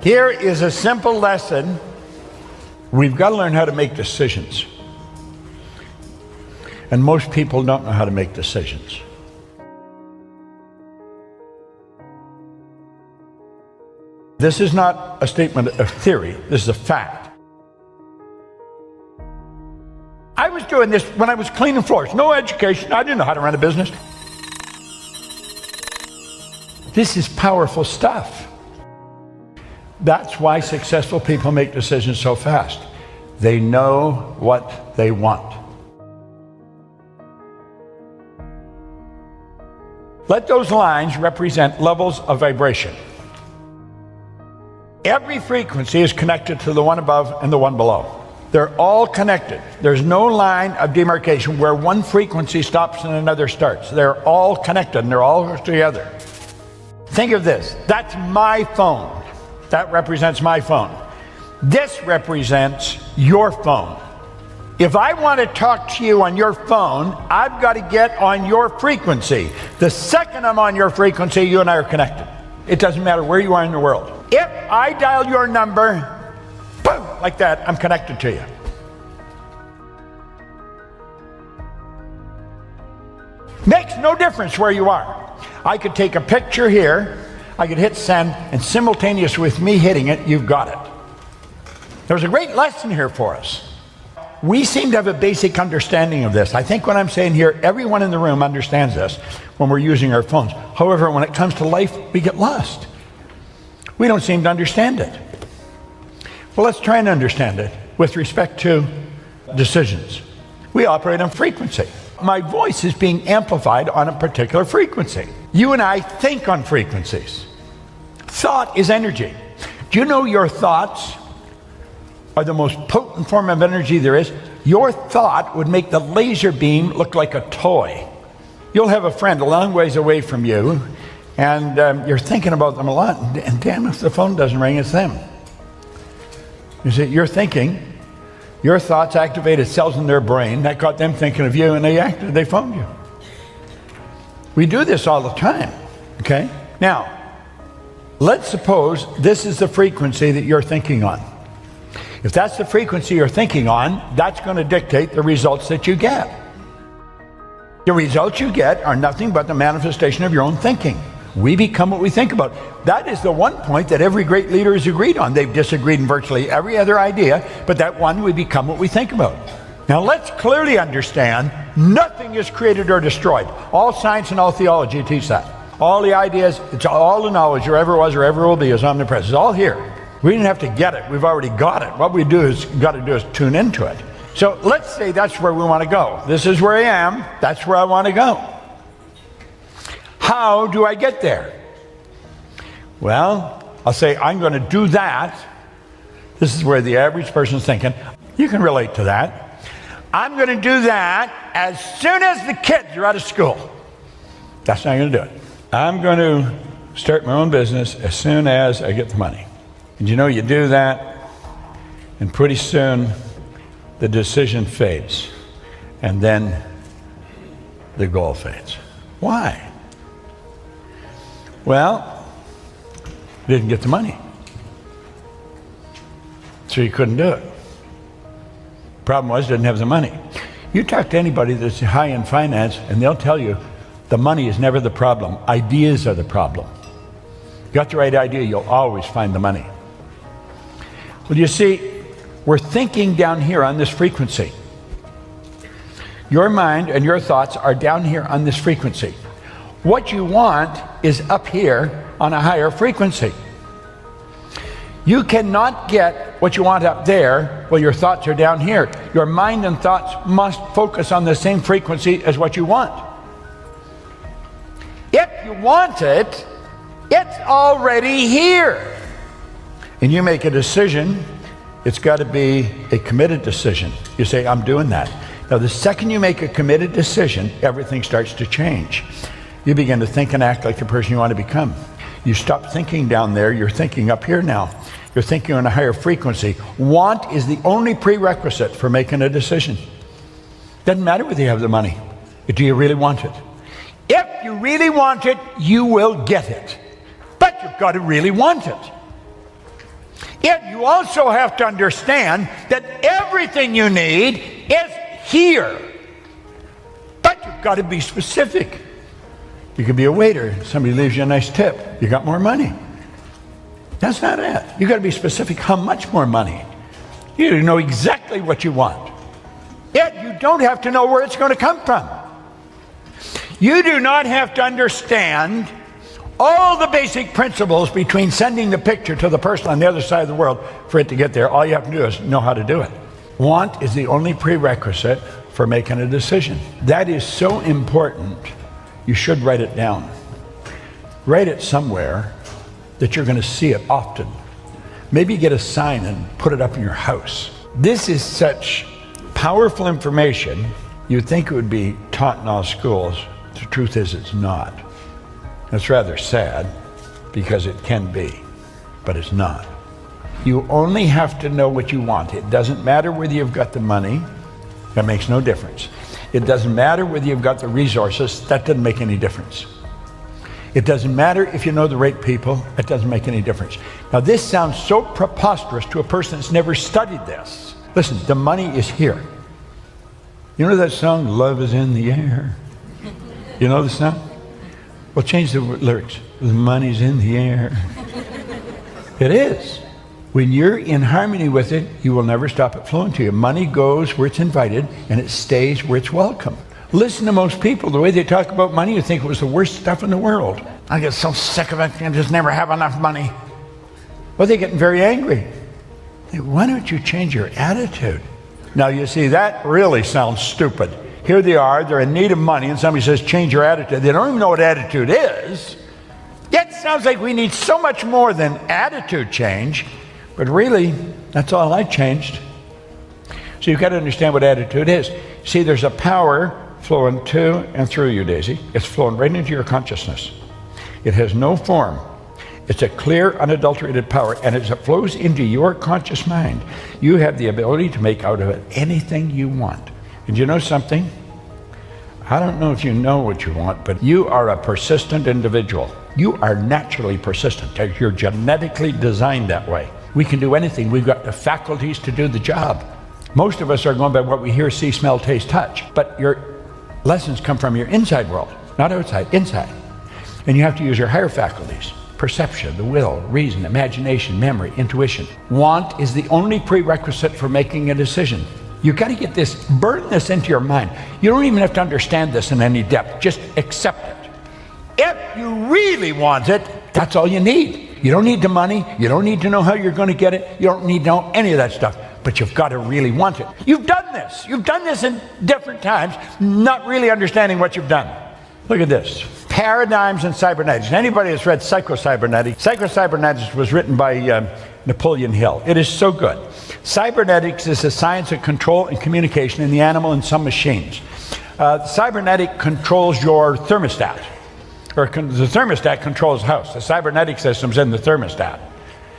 Here is a simple lesson. We've got to learn how to make decisions. And most people don't know how to make decisions. This is not a statement of theory. This is a fact. I was doing this when I was cleaning floors. No education. I didn't know how to run a business. This is powerful stuff. That's why successful people make decisions so fast. They know what they want. Let those lines represent levels of vibration. Every frequency is connected to the one above and the one below. They're all connected. There's no line of demarcation where one frequency stops and another starts. They're all connected and they're all together. Think of this. That's my phone. That represents my phone. This represents your phone. If I want to talk to you on your phone, I've got to get on your frequency. The second I'm on your frequency, you and I are connected. It doesn't matter where you are in the world. If I dial your number, boom, like that, I'm connected to you. Makes no difference where you are. I could take a picture here, I could hit send, and simultaneous with me hitting it, you've got it. There's a great lesson here for us. We seem to have a basic understanding of this. I think what I'm saying here, everyone in the room understands this when we're using our phones. However, when it comes to life, we get lost. We don't seem to understand it. Well, let's try and understand it with respect to decisions. We operate on frequency. My voice is being amplified on a particular frequency. You and I think on frequencies. Thought is energy. Do you know your thoughts are the most potent form of energy there is? Your thought would make the laser beam look like a toy. You'll have a friend a long ways away from you, and you're thinking about them a lot, and damn if the phone doesn't ring, it's them. You see, you're thinking, your thoughts activated cells in their brain, that got them thinking of you, and they phoned you. We do this all the time, okay? Now, let's suppose this is the frequency that you're thinking on. If that's the frequency you're thinking on, that's going to dictate the results that you get. The results you get are nothing but the manifestation of your own thinking. We become what we think about. That is the one point that every great leader has agreed on. They've disagreed in virtually every other idea, but that one, we become what we think about. Now let's clearly understand, nothing is created or destroyed. All science and all theology teach that. All the ideas, it's all the knowledge there ever was or ever will be is omnipresent. It's all here. We didn't have to get it. We've already got it. What we got to do is tune into it. So let's say that's where we want to go. This is where I am. That's where I want to go. How do I get there? Well, I'll say I'm going to do that. This is where the average person is thinking. You can relate to that. I'm going to do that as soon as the kids are out of school. That's how I'm going to do it. I'm going to start my own business as soon as I get the money. And you know, you do that, and pretty soon the decision fades, and then the goal fades. Why? Well, you didn't get the money, so you couldn't do it. Problem was, you didn't have the money. You talk to anybody that's high in finance, and they'll tell you the money is never the problem. Ideas are the problem. You got the right idea, you'll always find the money. Well, you see, we're thinking down here on this frequency. Your mind and your thoughts are down here on this frequency. What you want is up here on a higher frequency. You cannot get what you want up there while your thoughts are down here. Your mind and thoughts must focus on the same frequency as what you want. If you want it, it's already here. And you make a decision, it's got to be a committed decision. You say, I'm doing that. Now, the second you make a committed decision, everything starts to change. You begin to think and act like the person you want to become. You stop thinking down there, you're thinking up here now. You're thinking on a higher frequency. Want is the only prerequisite for making a decision. Doesn't matter whether you have the money. Do you really want it? If you really want it, you will get it. But you've got to really want it. Yet you also have to understand that everything you need is here. But you've got to be specific. You could be a waiter. Somebody leaves you a nice tip. You got more money. That's not it. You've got to be specific how much more money. You know exactly what you want. Yet you don't have to know where it's going to come from. You do not have to understand all the basic principles between sending the picture to the person on the other side of the world for it to get there. All you have to do is know how to do it. Want is the only prerequisite for making a decision. That is so important, you should write it down. Write it somewhere that you're going to see it often. Maybe get a sign and put it up in your house. This is such powerful information, you'd think it would be taught in all schools. The truth is it's not. It's rather sad because it can be, but it's not. You only have to know what you want. It doesn't matter whether you've got the money. That makes no difference. It doesn't matter whether you've got the resources. That doesn't make any difference. It doesn't matter if you know the right people. It doesn't make any difference. Now this sounds so preposterous to a person that's never studied this. Listen, the money is here. You know that song, Love is in the Air? You know the song? Well, change the lyrics. The money's in the air. It is. When you're in harmony with it, you will never stop it flowing to you. Money goes where it's invited, and it stays where it's welcome. Listen to most people. The way they talk about money, you think it was the worst stuff in the world. I get so sick of it. I just never have enough money. Well, they're getting very angry. Why don't you change your attitude? Now, you see, that really sounds stupid. Here they are, they're in need of money, and somebody says, change your attitude. They don't even know what attitude is. Yet it sounds like we need so much more than attitude change, but really, that's all I changed. So you've got to understand what attitude is. See, there's a power flowing to and through you, Daisy. It's flowing right into your consciousness. It has no form. It's a clear, unadulterated power, and as it flows into your conscious mind, you have the ability to make out of it anything you want. And you know something? I don't know if you know what you want, but you are a persistent individual. You are naturally persistent. You're genetically designed that way. We can do anything. We've got the faculties to do the job. Most of us are going by what we hear, see, smell, taste, touch. But your lessons come from your inside world, not outside, inside. And you have to use your higher faculties. Perception, the will, reason, imagination, memory, intuition. Want is the only prerequisite for making a decision. You've got to get this, burn this into your mind. You don't even have to understand this in any depth. Just accept it. If you really want it, that's all you need. You don't need the money. You don't need to know how you're going to get it. You don't need to know any of that stuff. But you've got to really want it. You've done this. You've done this in different times, not really understanding what you've done. Look at this. Paradigms in cybernetics. Anybody that's read Psycho-Cybernetics was written by Napoleon Hill. It is so good. Cybernetics is the science of control and communication in the animal and some machines. Cybernetic controls your thermostat, or the thermostat controls the house. The cybernetic system's in the thermostat.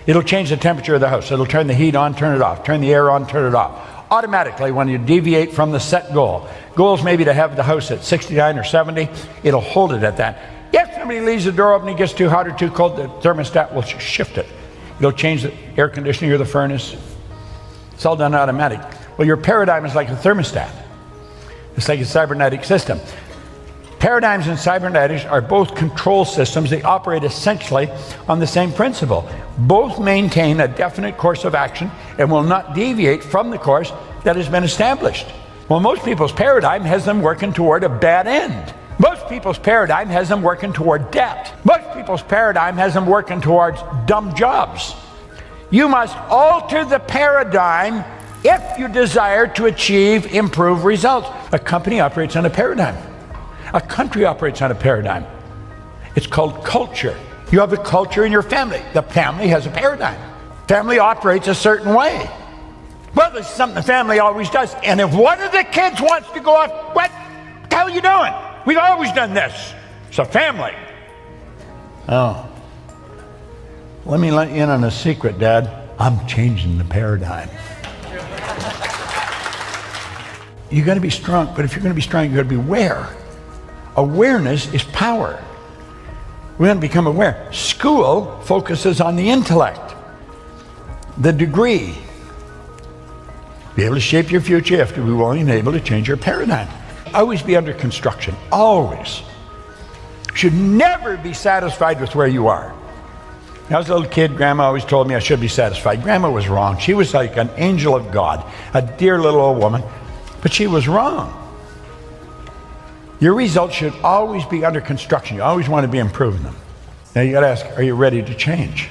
It'll change the temperature of the house. It'll turn the heat on, turn it off, turn the air on, turn it off. Automatically, when you deviate from the set goal. Goal's maybe to have the house at 69 or 70. It'll hold it at that. If somebody leaves the door open, it gets too hot or too cold, the thermostat will shift it. It'll change the air conditioning or the furnace. It's all done automatic. Well, your paradigm is like a thermostat. It's like a cybernetic system. Paradigms and cybernetics are both control systems. They operate essentially on the same principle. Both maintain a definite course of action and will not deviate from the course that has been established. Well, most people's paradigm has them working toward a bad end. Most people's paradigm has them working toward debt. Most people's paradigm has them working towards dumb jobs. You must alter the paradigm if you desire to achieve improved results. A company operates on a paradigm. A country operates on a paradigm. It's called culture. You have a culture in your family. The family has a paradigm. Family operates a certain way. Well, this is something the family always does. And if one of the kids wants to go off, what the hell are you doing? We've always done this. It's a family. Oh. Let me let you in on a secret, Dad. I'm changing the paradigm. You got to be strong, but if you're going to be strong, you got to be aware. Awareness is power. We want to become aware. School focuses on the intellect. the degree. Be able to shape your future. You have to be willing and able to change your paradigm. Always be under construction. Always. Should never be satisfied with where you are. When I was a little kid, Grandma always told me I should be satisfied. Grandma was wrong. She was like an angel of God, a dear little old woman, but she was wrong. Your results should always be under construction. You always want to be improving them. Now you got to ask, are you ready to change?